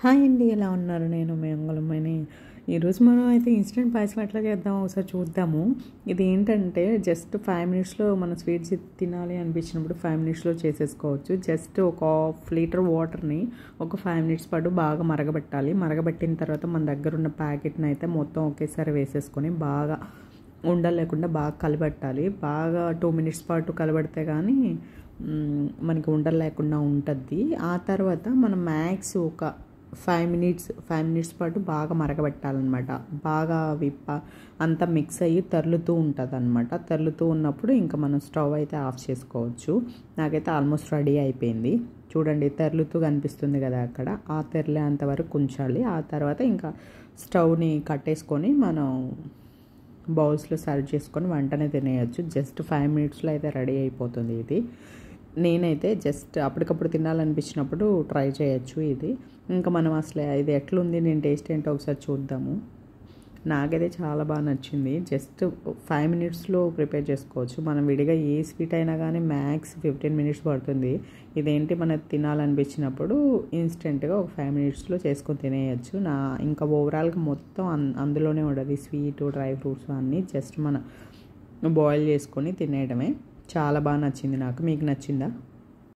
Hi అండి, ఎలా ఉన్నారు? నేను మీ అంగుళమ్మని. ఈరోజు మనం అయితే ఇన్స్టెంట్ పాయసం ఎట్లా చేద్దామో ఒకసారి చూద్దాము. ఇది ఏంటంటే జస్ట్ 5 మినిట్స్లో మన స్వీట్స్ తినాలి అనిపించినప్పుడు 5 మినిట్స్లో చేసేసుకోవచ్చు. జస్ట్ ఒక హాఫ్ లీటర్ వాటర్ని ఒక 5 మినిట్స్ పాటు బాగా మరగబెట్టాలి. మరగబెట్టిన తర్వాత మన దగ్గర ఉన్న ప్యాకెట్ని అయితే మొత్తం ఒకేసారి వేసేసుకొని బాగా ఉండలు లేకుండా బాగా కలబెట్టాలి. బాగా 2 మినిట్స్ పాటు కలబెడితే కానీ మనకి ఉండలు లేకుండా ఉంటుంది. ఆ తర్వాత మనం మ్యాక్స్ ఒక 5 మినిట్స్ పాటు బాగా మరగబెట్టాలన్నమాట. బాగా అంతా మిక్స్ అయ్యి తరులుతూ ఉంటుంది అనమాట. తరులుతూ ఉన్నప్పుడు ఇంకా మనం స్టవ్ అయితే ఆఫ్ చేసుకోవచ్చు. నాకైతే ఆల్మోస్ట్ రెడీ అయిపోయింది. చూడండి, తెరలుతూ కనిపిస్తుంది కదా అక్కడ. ఆ తెరలే అంతవరకు ఉంచాలి. ఆ తర్వాత ఇంకా స్టవ్ని కట్టేసుకొని మనం బౌల్స్లో సర్వ్ చేసుకొని వెంటనే తినేయచ్చు. జస్ట్ 5 మినిట్స్లో అయితే రెడీ అయిపోతుంది ఇది. నేనైతే జస్ట్ అప్పటికప్పుడు తినాలనిపించినప్పుడు ట్రై చేయొచ్చు ఇది. ఇంకా మనం అసలు ఇది ఎట్లుంది, నేను టేస్ట్ ఏంటో ఒకసారి చూద్దాము. నాకైతే చాలా బాగా నచ్చింది. జస్ట్ 5 మినిట్స్లో ప్రిపేర్ చేసుకోవచ్చు. మనం విడిగా ఏ స్వీట్ అయినా కానీ మ్యాక్స్ 15 మినిట్స్ పడుతుంది. ఇదేంటి మనకు తినాలనిపించినప్పుడు ఇన్స్టెంట్గా ఒక 5 మినిట్స్లో చేసుకొని తినేయచ్చు. ఇంకా ఓవరాల్గా మొత్తం అందులోనే ఉండదు. స్వీట్, డ్రై ఫ్రూట్స్ అన్నీ జస్ట్ మనం బాయిల్ చేసుకొని తినేయడమే. చాలా బాగా నచ్చింది నాకు. మీకు నచ్చిందా?